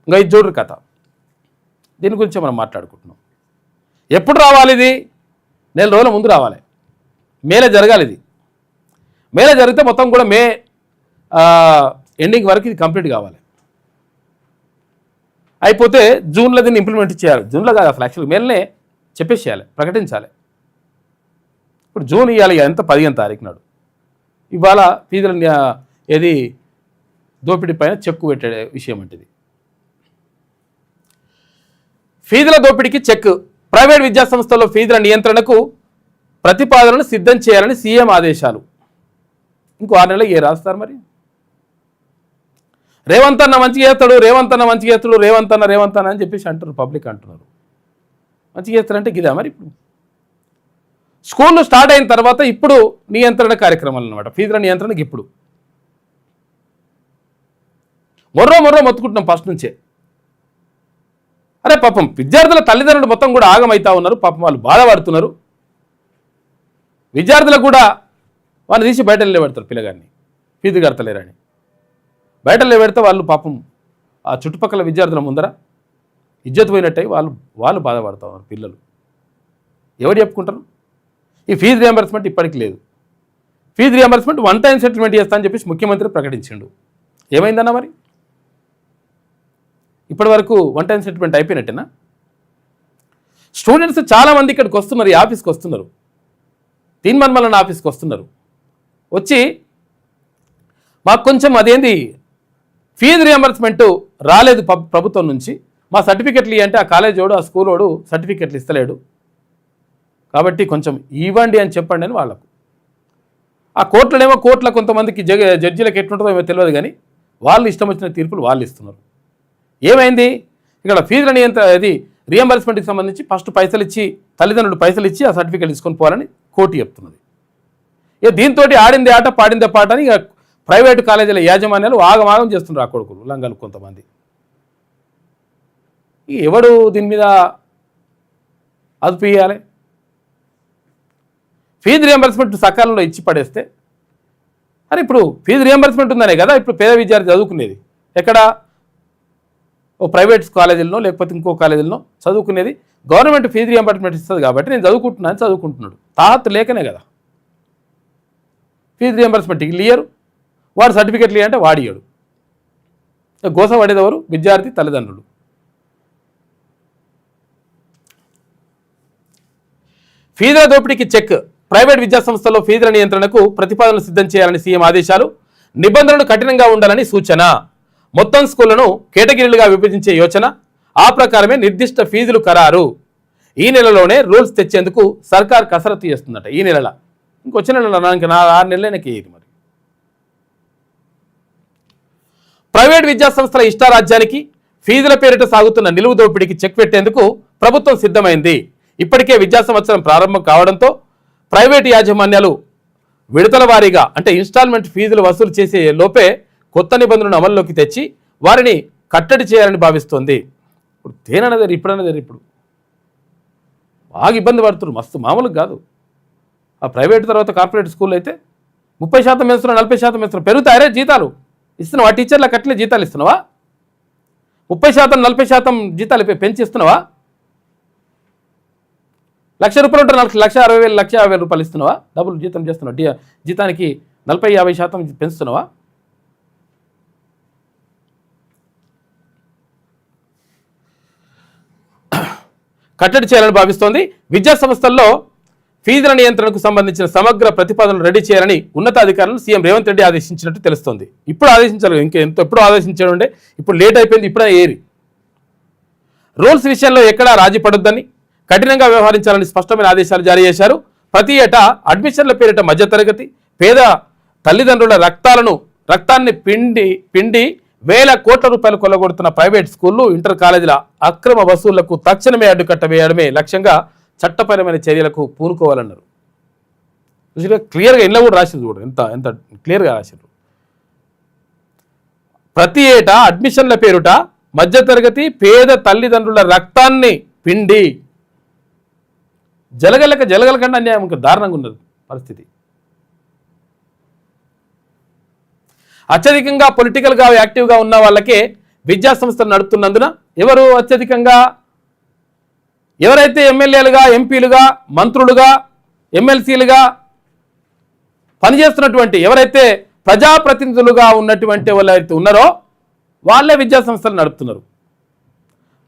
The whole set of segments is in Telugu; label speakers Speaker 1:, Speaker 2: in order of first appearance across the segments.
Speaker 1: ఇంకా ఇది చూడరు కథ. దీని గురించి మనం మాట్లాడుకుంటున్నాం. ఎప్పుడు రావాలి ఇది? నెల రోజుల ముందు రావాలి. మేలో జరగాలి. ఇది మేలో జరిగితే మొత్తం కూడా మే ఎండింగ్ వరకు ఇది కంప్లీట్ కావాలి. అయిపోతే జూన్లో దీన్ని ఇంప్లిమెంట్ చేయాలి. జూన్లో కాదు అసలు, యాక్చువల్గా మేలనే చెప్పేసేయాలి, ప్రకటించాలి. ఇప్పుడు జూన్ ఇవ్వాలి ఎంత 15 తారీఖు నాడు. ఇవాళ ఫీజుల ఏది దోపిడీ పైన చెక్కు పెట్టే విషయం అంటది. ఫీజుల దోపిడీకి చెక్. ప్రైవేట్ విద్యాసంస్థల్లో ఫీజుల నియంత్రణకు ప్రతిపాదనలు సిద్ధం చేయాలని సీఎం ఆదేశాలు. ఇంకో 6 నెలలు రాస్తారు మరి. రేవంత్ అన్న మంచిగా చేస్తాడు, రేవంత్ అన్న మంచిగా చేస్తాడు, రేవంత్ అన్న అని చెప్పేసి అంటారు, పబ్లిక్ అంటున్నారు. మంచిగా చేస్తారంటే గిదా మరి. ఇప్పుడు స్కూళ్ళు స్టార్ట్ అయిన తర్వాత ఇప్పుడు నియంత్రణ కార్యక్రమాలు అనమాట. ఫీజుల నియంత్రణకి ఇప్పుడు మొర్రో మొత్తుకుంటున్నాం ఫస్ట్ నుంచే. అరే పాపం విద్యార్థుల తల్లిదండ్రులు మొత్తం కూడా ఆగమవుతా ఉన్నారు. పాపం వాళ్ళు బాధపడుతున్నారు. విద్యార్థులకు కూడా వాళ్ళు తీసి బయట నిలబెడతారు పిల్లగాన్ని, ఫీజు కడతలేరని. బయట నిలబెడితే వాళ్ళు పాపం ఆ చుట్టుపక్కల విద్యార్థుల ముందర ఇజ్జత్ పోయినట్టయి వాళ్ళు బాధపడతా ఉన్నారు పిల్లలు. ఎవరు చెప్పుకుంటారు? ఈ ఫీజు రియంబర్స్మెంట్ ఇప్పటికి లేదు. ఫీజు రియంబర్స్మెంట్ 1 టైం సెటిల్మెంట్ చేస్తా అని చెప్పేసి ముఖ్యమంత్రి ప్రకటించిండు. ఏమైందన్నా మరి? ఇప్పటి వరకు 1 టైం సెటిల్మెంట్ అయిపోయినట్టేనా? స్టూడెంట్స్ చాలామంది ఇక్కడికి వస్తున్నారు, ఈ ఆఫీస్కి వస్తున్నారు, తీన్మన్మలన ఆఫీస్కి వస్తున్నారు. వచ్చి మాకు కొంచెం అదేంది ఫీజు రియంబర్స్మెంట్ రాలేదు ప్రభుత్వం నుంచి, మా సర్టిఫికెట్లు ఇవ్వంటే ఆ కాలేజ్ వాడు ఆ స్కూల్ వాడు సర్టిఫికెట్లు ఇస్తలేడు, కాబట్టి కొంచెం ఇవ్వండి అని చెప్పండి అని వాళ్ళకు. ఆ కోర్టులోనేమో కోర్టులో కొంతమందికి జడ్జీలకు ఎట్లుంటుందో ఏమో తెలియదు, కానీ వాళ్ళు ఇష్టం వచ్చిన తీర్పులు వాళ్ళు ఇస్తున్నారు. ఏమైంది ఇక్కడ? ఫీజుల ఇది రియంబర్స్మెంట్కి సంబంధించి ఫస్ట్ పైసలు ఇచ్చి, తల్లిదండ్రులు పైసలు ఇచ్చి ఆ సర్టిఫికెట్ తీసుకొని పోవాలని కోర్టు చెప్తున్నది. ఇక దీంతో ఆడిందే ఆట పాడిందే పాట అని ఇక ప్రైవేటు కాలేజీల యాజమాన్యాలు ఆగమాగం చేస్తున్నారు. ఆ కొడుకులు లంగాలు కొంతమంది. ఎవడు దీని మీద అదుపు ఇవ్వాలి? ఫీజు రియంబర్స్మెంట్ సకాలంలో ఇచ్చి పడేస్తే, అరే ఇప్పుడు ఫీజు రియంబర్స్మెంట్ ఉందనే కదా ఇప్పుడు పేద విద్యార్థి చదువుకునేది. ఎక్కడ? ఓ ప్రైవేట్ కాలేజీల్లో లేకపోతే ఇంకో కాలేజీల్లో చదువుకునేది. గవర్నమెంట్ ఫీజు రియంబర్స్మెంట్ ఇస్తుంది కాబట్టి నేను చదువుకుంటున్నాను తాహత్ లేకనే కదా ఫీజు రియంబర్స్మెంట్ ఇయ్యరు. వాడు సర్టిఫికెట్లు ఇవ్వంటే వాడియ్యడు. గోస పడేదెవరు? విద్యార్థి తల్లిదండ్రులు. ఫీజుల దోపిడీకి చెక్. ప్రైవేట్ విద్యాసంస్థల్లో ఫీజుల నియంత్రణకు ప్రతిపాదనలు సిద్ధం చేయాలని సీఎం ఆదేశాలు. నిబంధనలు కఠినంగా ఉండాలని సూచన. మొత్తం స్కూళ్లను కేటగిరీలుగా విభజించే యోచన. ఆ ప్రకారమే నిర్దిష్ట ఫీజులు ఖరారు. ఈ నెలలోనే రూల్స్ తెచ్చేందుకు సర్కార్ కసరత్తు చేస్తుందట. ఈ నెలలో ఇంకొచ్చే నెలలో 6 నెలలకి ఇది. మరి ప్రైవేట్ విద్యాసంస్థల ఇష్టారాజ్యానికి ఫీజుల పేరిట సాగుతున్న నిలువు దోపిడీకి చెక్ పెట్టేందుకు ప్రభుత్వం సిద్ధమైంది. ఇప్పటికే విద్యా సంవత్సరం ప్రారంభం కావడంతో ప్రైవేటు యాజమాన్యాలు విడతల వారీగా అంటే ఇన్స్టాల్మెంట్ ఫీజులు వసూలు చేసే లోపే కొత్త నిబంధనలను అమల్లోకి తెచ్చి వారిని కట్టడి చేయాలని భావిస్తోంది. ఇప్పుడు తేనన్నదారు ఇప్పుడు బాగా ఇబ్బంది పడుతున్నారు, మస్తు మామూలుగా కాదు. ఆ ప్రైవేట్ తర్వాత కార్పొరేట్ స్కూల్ అయితే 30% వేస్తున్నా, 40% వేస్తున్నా, పెరుగుతాయరే జీతాలు ఇస్తున్నావా? టీచర్లకు అట్లే జీతాలు ఇస్తున్నావా? 30%, 40% జీతాలు పెంచి ఇస్తున్నావా? ₹1,00,000 ఉంటే 1,60,000, ₹1,50,000 ఇస్తున్నావా? డబ్బులు జీతం చేస్తున్నావా? జీతానికి 40-50% పెంచుతున్నావా? కట్టడి చేయాలని భావిస్తోంది. విద్యా సంస్థల్లో ఫీజుల నియంత్రణకు సంబంధించిన సమగ్ర ప్రతిపాదనలు రెడీ చేయాలని ఉన్నతాధికారులను సీఎం రేవంత్ రెడ్డి ఆదేశించినట్టు తెలుస్తోంది. ఇప్పుడు ఆదేశించాలి, ఎప్పుడు ఆదేశించాడు అంటే ఇప్పుడు లేట్ అయిపోయింది, ఇప్పుడే ఏరి. రూల్స్ విషయంలో ఎక్కడా రాజీ పడొద్దని, కఠినంగా వ్యవహరించాలని స్పష్టమైన ఆదేశాలు జారీ చేశారు. ప్రతి ఏటా అడ్మిషన్ల పేరిట మధ్యతరగతి పేద తల్లిదండ్రుల రక్తాన్ని పిండి వేల కోట్ల రూపాయలు కొల్లగొడుతున్న ప్రైవేట్ స్కూళ్లు, ఇంటర్ కాలేజీల అక్రమ వసూళ్లకు తక్షణమే అడ్డుకట్ట వేయడమే లక్ష్యంగా చట్టపరమైన చర్యలకు పూనుకోవాలన్నారు. క్లియర్గా ఇంట్లో కూడా రాసింది, చూడు ఎంత క్లియర్గా రాశారు. ప్రతి ఏటా అడ్మిషన్ల పేరుట మధ్యతరగతి పేద తల్లిదండ్రుల రక్తాన్ని పిండి జలగల కన్నా అన్యాయం ఇంకా దారుణంగా ఉన్నది పరిస్థితి. అత్యధికంగా పొలిటికల్గా యాక్టివ్గా ఉన్న వాళ్ళకే విద్యా సంస్థలు నడుపుతున్నందున ఎవరు అత్యధికంగా ఎవరైతే ఎమ్మెల్యేలుగా, ఎంపీలుగా, మంత్రులుగా, ఎమ్మెల్సీలుగా పనిచేస్తున్నటువంటి ఎవరైతే ప్రజాప్రతినిధులుగా ఉన్నటువంటి వాళ్ళైతే ఉన్నారో వాళ్ళే విద్యా సంస్థలు నడుపుతున్నారు.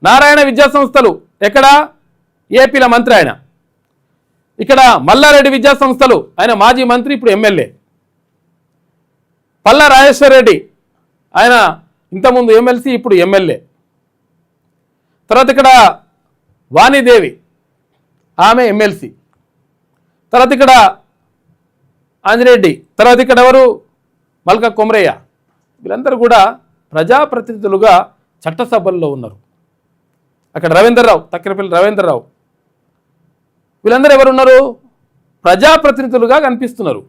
Speaker 1: నారాయణ విద్యా సంస్థలు ఎక్కడ? ఏపీల మంత్రి ఆయన. ఇక్కడ మల్లారెడ్డి విద్యా సంస్థలు, ఆయన మాజీ మంత్రి, ఇప్పుడు ఎమ్మెల్యే. పల్లా రాజేశ్వర్ రెడ్డి, ఆయన ఇంతకుముందు ఎమ్మెల్సీ, ఇప్పుడు ఎమ్మెల్యే. తర్వాత ఇక్కడ వాణిదేవి, ఆమె ఎమ్మెల్సీ. తర్వాత ఇక్కడ ఆంజనేరెడ్డి, తర్వాత ఇక్కడ ఎవరు? మల్కా కొమరయ్య. వీళ్ళందరూ కూడా ప్రజాప్రతినిధులుగా చట్టసభల్లో ఉన్నారు. అక్కడ రవీంద్రరావు, తక్కినపల్లి రవీంద్రరావు, వీళ్ళందరూ ఎవరున్నారు? ప్రజాప్రతినిధులుగా కనిపిస్తున్నారు.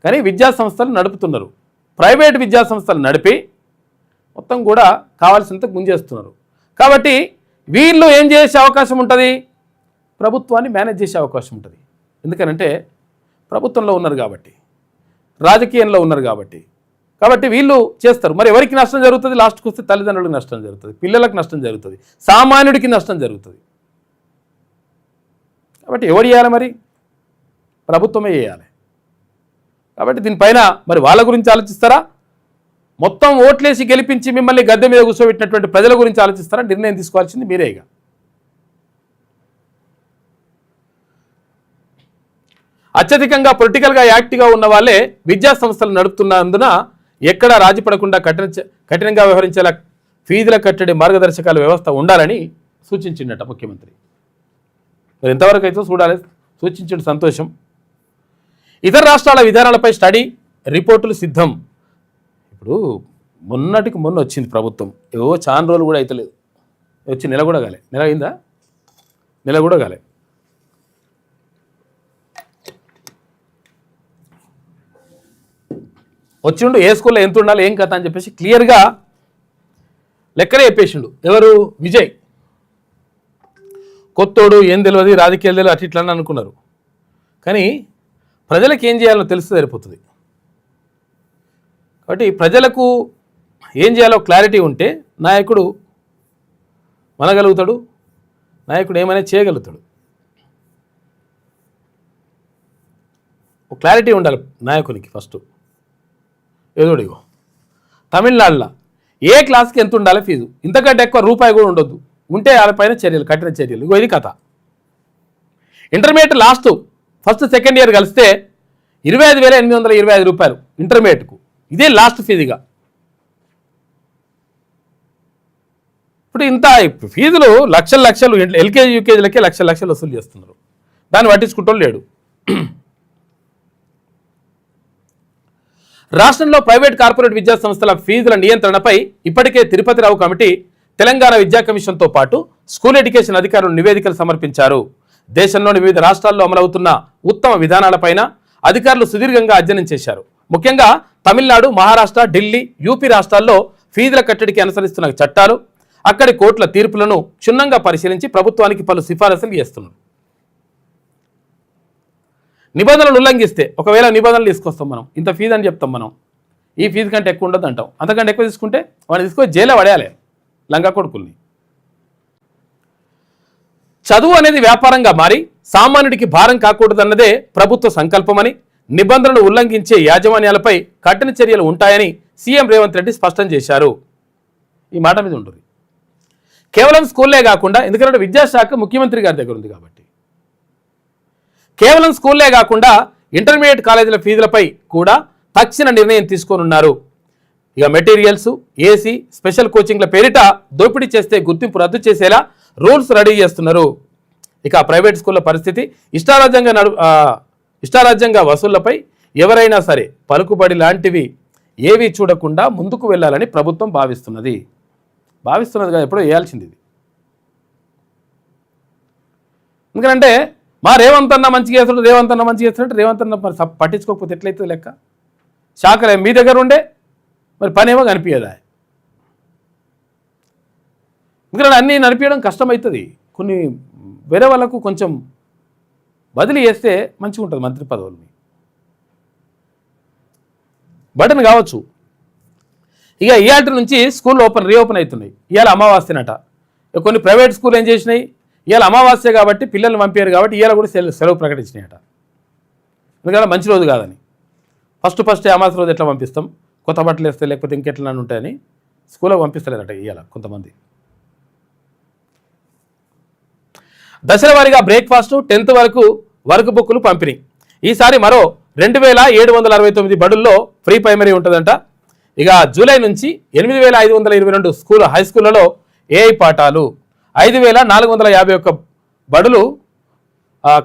Speaker 1: కానీ విద్యా సంస్థలు నడుపుతున్నారు. ప్రైవేట్ విద్యా సంస్థలు నడిపి మొత్తం కూడా కావాల్సినంత గుంజేస్తున్నారు. కాబట్టి వీళ్ళు ఏం చేసే అవకాశం ఉంటుంది? ప్రభుత్వాన్ని మేనేజ్ చేసే అవకాశం ఉంటుంది. ఎందుకనంటే ప్రభుత్వంలో ఉన్నారు కాబట్టి, రాజకీయంలో ఉన్నారు కాబట్టి వీళ్ళు చేస్తారు. మరి ఎవరికి నష్టం జరుగుతుంది? లాస్ట్కి వస్తే తల్లిదండ్రులకు నష్టం జరుగుతుంది, పిల్లలకు నష్టం జరుగుతుంది, సామాన్యుడికి నష్టం జరుగుతుంది. కాబట్టి ఎవరు చేయాలి? మరి ప్రభుత్వమే చేయాలి. కాబట్టి దీనిపైన మరి వాళ్ళ గురించి ఆలోచిస్తారా? మొత్తం ఓట్లేసి గెలిపించి మిమ్మల్ని గద్దె మీద కూర్చోబెట్టినటువంటి ప్రజల గురించి ఆలోచిస్తారా? నిర్ణయం తీసుకోవాల్సింది మీరేగా. అత్యధికంగా పొలిటికల్గా యాక్టివ్గా ఉన్న వాళ్ళే విద్యా సంస్థలు నడుపుతున్నందున ఎక్కడా రాజీ పడకుండా కఠినంగా వ్యవహరించేలా ఫీజుల కట్టడి మార్గదర్శకాల వ్యవస్థ ఉండాలని సూచించిందట ముఖ్యమంత్రి. మరి ఎంతవరకు అయితే చూడాలి, సూచించడం సంతోషం. ఇతర రాష్ట్రాల విధానాలపై స్టడీ రిపోర్టులు సిద్ధం. ఇప్పుడు మొన్నటికి మొన్న వచ్చింది ప్రభుత్వం, ఏవో చాలా రోజులు కూడా అవుతలేదు, వచ్చి నెల కూడా కాలే. నెల అయిందా? నెల కూడా కాలే. వచ్చిండు ఏ స్కూల్లో ఎంత ఉండాలి, ఏం కథ అని చెప్పేసి క్లియర్గా లెక్కనే చెప్పేసిండు. ఎవరు? విజయ్. కొత్తోడు, ఏం తెలియదు, రాజకీయాలు తెలియదు, అటు ఇట్లా అనుకున్నారు. కానీ ప్రజలకు ఏం చేయాలో తెలిస్తే సరిపోతుంది. కాబట్టి ప్రజలకు ఏం చేయాలో క్లారిటీ ఉంటే నాయకుడు మనగలుగుతాడు, నాయకుడు ఏమైనా చేయగలుగుతాడు. క్లారిటీ ఉండాలి నాయకునికి ఫస్ట్. ఏదోడిగో తమిళనాడులో ఏ క్లాస్కి ఎంత ఉండాలి ఫీజు, ఇంతకంటే ఎక్కువ రూపాయి కూడా ఉండొద్దు, ఉంటే వాళ్ళపైన చర్యలు, కఠిన చర్యలు. ఇగో ఇది కథ. Intermediate last first second year కలిస్తే 25,825 రూపాయలు ఇంటర్మీడియట్కు. ఇదే లాస్ట్ ఫీజుగా. ఇప్పుడు ఇంత ఫీజులు లక్షలు ఎల్కేజీ యూకేజీలకే లక్షలు వసూలు చేస్తున్నారు. దాన్ని పట్టించుకుంటూ లేడు. రాష్ట్రంలో ప్రైవేట్ కార్పొరేట్ విద్యా సంస్థల ఫీజుల నియంత్రణపై ఇప్పటికే తిరుపతిరావు కమిటీ తెలంగాణ విద్యా కమిషన్తో పాటు స్కూల్ ఎడ్యుకేషన్ అధికారులు నివేదికలు సమర్పించారు. దేశంలోని వివిధ రాష్ట్రాల్లో అమలవుతున్న ఉత్తమ విధానాలపైన అధికారులు సుదీర్ఘంగా అధ్యయనం చేశారు. ముఖ్యంగా తమిళనాడు, మహారాష్ట్ర, ఢిల్లీ, యూపీ రాష్ట్రాల్లో ఫీజుల కట్టడికి అనుసరిస్తున్న చట్టాలు, అక్కడి కోర్టుల తీర్పులను క్షుణ్ణంగా పరిశీలించి ప్రభుత్వానికి పలు సిఫారసులు చేస్తున్నారు. నిబంధనలు ఉల్లంఘిస్తే, ఒకవేళ నిబంధనలు తీసుకొస్తాం మనం, ఇంత ఫీజు అని చెప్తాం మనం, ఈ ఫీజు కంటే ఎక్కువ ఉండదు అంటాం, అంతకంటే ఎక్కువ తీసుకుంటే వాడిని తీసుకొని జైల్లో పడేయాలి, లంగా కొడుకుల్ని. చదువు అనేది వ్యాపారంగా మారి సామాన్యుడికి భారం కాకూడదన్నదే ప్రభుత్వ సంకల్పమని, నిబంధనలు ఉల్లంఘించే యాజమాన్యాలపై కఠిన చర్యలు ఉంటాయని సీఎం రేవంత్ రెడ్డి స్పష్టం చేశారు. ఈ మాట మీద ఉంటుంది. కేవలం స్కూల్లే కాకుండా, ఎందుకంటే విద్యాశాఖ ముఖ్యమంత్రి గారి దగ్గర ఉంది కాబట్టి, కేవలం స్కూల్లే కాకుండా ఇంటర్మీడియట్ కాలేజీల ఫీజులపై కూడా తక్షణ నిర్ణయం తీసుకోనున్నారు. ఇక మెటీరియల్స్, ఏసీ, స్పెషల్ కోచింగ్ల పేరిట దోపిడీ చేస్తే గుర్తింపు రద్దు చేసేలా రూల్స్ రెడీ చేస్తున్నారు. ఇక ప్రైవేట్ స్కూళ్ళ పరిస్థితి ఇష్టారాజ్యంగా వసూళ్లపై ఎవరైనా సరే పలుకుబడి లాంటివి ఏవి చూడకుండా ముందుకు వెళ్ళాలని ప్రభుత్వం భావిస్తున్నది కదా, ఎప్పుడో వేయాల్సింది ఇది. ఎందుకంటే మా రేవంత్ అన్న మంచిగా చేస్తాడు, రేవంత్ అన్న మరి పట్టించుకోకపోతే ఎట్లయితే లెక్క. శాఖలే మీ దగ్గర ఉండే, మరి పనేమో కనిపించదా. ఎందుకంటే అన్నీ నడిపించడం కష్టమవుతుంది. కొన్ని వేరే వాళ్ళకు కొంచెం బదిలీ చేస్తే మంచిగా ఉంటుంది. మంత్రి పదవుల్ని బటన్ కావచ్చు. ఇక ఇవాళ నుంచి స్కూల్ రీఓపెన్ అవుతున్నాయి. ఇవాళ అమావాస్యనట. కొన్ని ప్రైవేట్ స్కూల్ ఏం చేసినాయి, ఇవాళ అమావాస్య కాబట్టి పిల్లల్ని పంపారు కాబట్టి ఇవాళ కూడా సెలవు ప్రకటించినాయట. ఎందుకంటే మంచి రోజు కాదని. ఫస్ట్ అమావాస్య రోజు ఎట్లా పంపిస్తాం, కొత్త బట్టలు వేస్తే లేకపోతే ఇంకెట్లా ఉంటాయని స్కూల్కి పంపిస్తలేదట ఇవాళ కొంతమంది. దశల వారీగా బ్రేక్ఫాస్టు 10th వరకు వర్క్ బుక్లు పంపిణీ. ఈసారి మరో 2769 బడుల్లో ఫ్రీ ప్రైమరీ ఉంటుందంట. ఇక జూలై నుంచి 8522 హై స్కూళ్లలో ఏఐ పాఠాలు, 5451 బడులు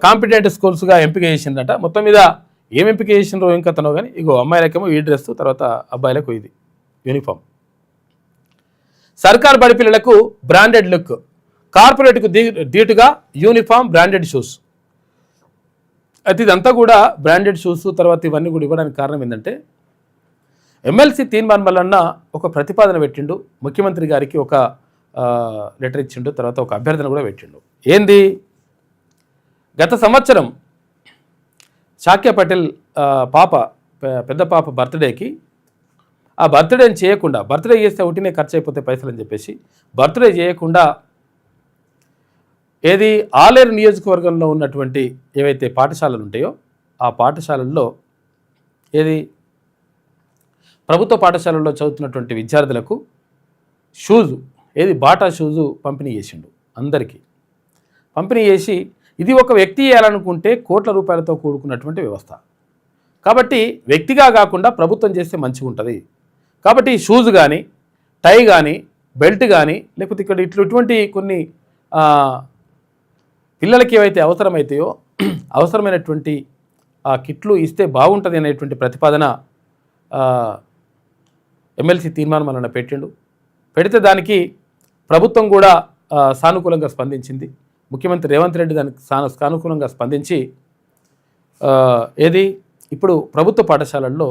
Speaker 1: కాంపిటెంట్ స్కూల్స్గా ఎంపిక చేసిందట. మొత్తం మీద ఏం ఎంపిక చేసినారో ఇంకా తనో కానీ ఇగో అమ్మాయిలకేమో ఈ డ్రెస్, తర్వాత అబ్బాయిలకు ఇది యూనిఫామ్. సర్కార్ బడి పిల్లలకు బ్రాండెడ్ లుక్, కార్పొరేట్కు ధీటుగా యూనిఫామ్, బ్రాండెడ్ షూస్. అయితే ఇదంతా కూడా బ్రాండెడ్ షూస్ తర్వాత ఇవన్నీ కూడా ఇవ్వడానికి కారణం ఏంటంటే ఎమ్మెల్సీ తీన్మాన్ మల్లన్న ఒక ప్రతిపాదన పెట్టిండు, ముఖ్యమంత్రి గారికి ఒక లెటర్ ఇచ్చిండు, తర్వాత ఒక అభ్యర్థన కూడా పెట్టిండు. ఏంది, గత సంవత్సరం షాక్య పటేల్ పెద్ద పాప బర్త్డేకి ఆ బర్త్డేని చేయకుండా, బర్త్డే చేస్తే ఒకటినే ఖర్చు అయిపోతే పైసలు అని చెప్పేసి బర్త్డే చేయకుండా ఏది ఆలేరు నియోజకవర్గంలో ఉన్నటువంటి ఏవైతే పాఠశాలలు ఉంటాయో ఆ పాఠశాలల్లో ఏది ప్రభుత్వ పాఠశాలల్లో చదువుతున్నటువంటి విద్యార్థులకు షూజు, ఏది బాటా షూజు పంపిణీ చేసిండు. అందరికీ పంపిణీ చేసి ఇది ఒక వ్యక్తి చేయాలనుకుంటే కోట్ల రూపాయలతో కూడుకున్నటువంటి వ్యవస్థ కాబట్టి వ్యక్తిగా కాకుండా ప్రభుత్వం చేస్తే మంచిగా ఉంటుంది. కాబట్టి షూజ్ కానీ, టై కానీ, బెల్ట్ కానీ, లేకపోతే ఇక్కడ ఇటువంటి కొన్ని పిల్లలకి ఏవైతే అవసరమైతాయో అవసరమైనటువంటి ఆ కిట్లు ఇస్తే బాగుంటుంది అనేటువంటి ప్రతిపాదన ఎమ్మెల్సీ తీర్మానం వలన పెట్టిండు. పెడితే దానికి ప్రభుత్వం కూడా సానుకూలంగా స్పందించింది. ముఖ్యమంత్రి రేవంత్ రెడ్డి దానికి సానుకూలంగా స్పందించి ఏది ఇప్పుడు ప్రభుత్వ పాఠశాలల్లో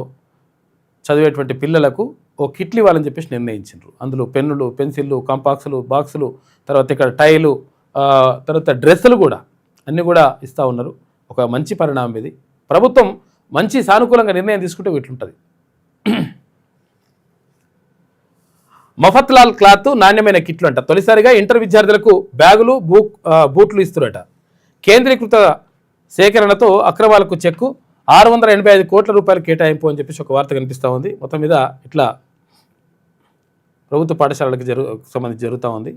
Speaker 1: చదివేటువంటి పిల్లలకు ఓ కిట్లు ఇవ్వాలని చెప్పేసి నిర్ణయించారు. అందులో పెన్నులు, పెన్సిళ్ళు, కంపాక్సులు, బాక్సులు, తర్వాత ఇక్కడ టైలు, తర్వాత డ్రెస్సులు కూడా అన్నీ కూడా ఇస్తూ ఉన్నారు. ఒక మంచి పరిణామం ఇది. ప్రభుత్వం మంచి సానుకూలంగా నిర్ణయం తీసుకుంటే ఇట్లుంటుంది. మఫత్లాల్ క్లాత్ నాణ్యమైన కిట్లు అంట. తొలిసారిగా ఇంటర్ విద్యార్థులకు బ్యాగులు, బూట్లు ఇస్తున్నట. కేంద్రీకృత సేకరణతో అక్రమాలకు చెక్కు, 685 కోట్ల రూపాయలు కేటాయింపు అని చెప్పేసి ఒక వార్త కనిపిస్తూ ఉంది. మొత్తం మీద ఇట్లా ప్రభుత్వ పాఠశాలలకు సంబంధించి జరుగుతూ ఉంది.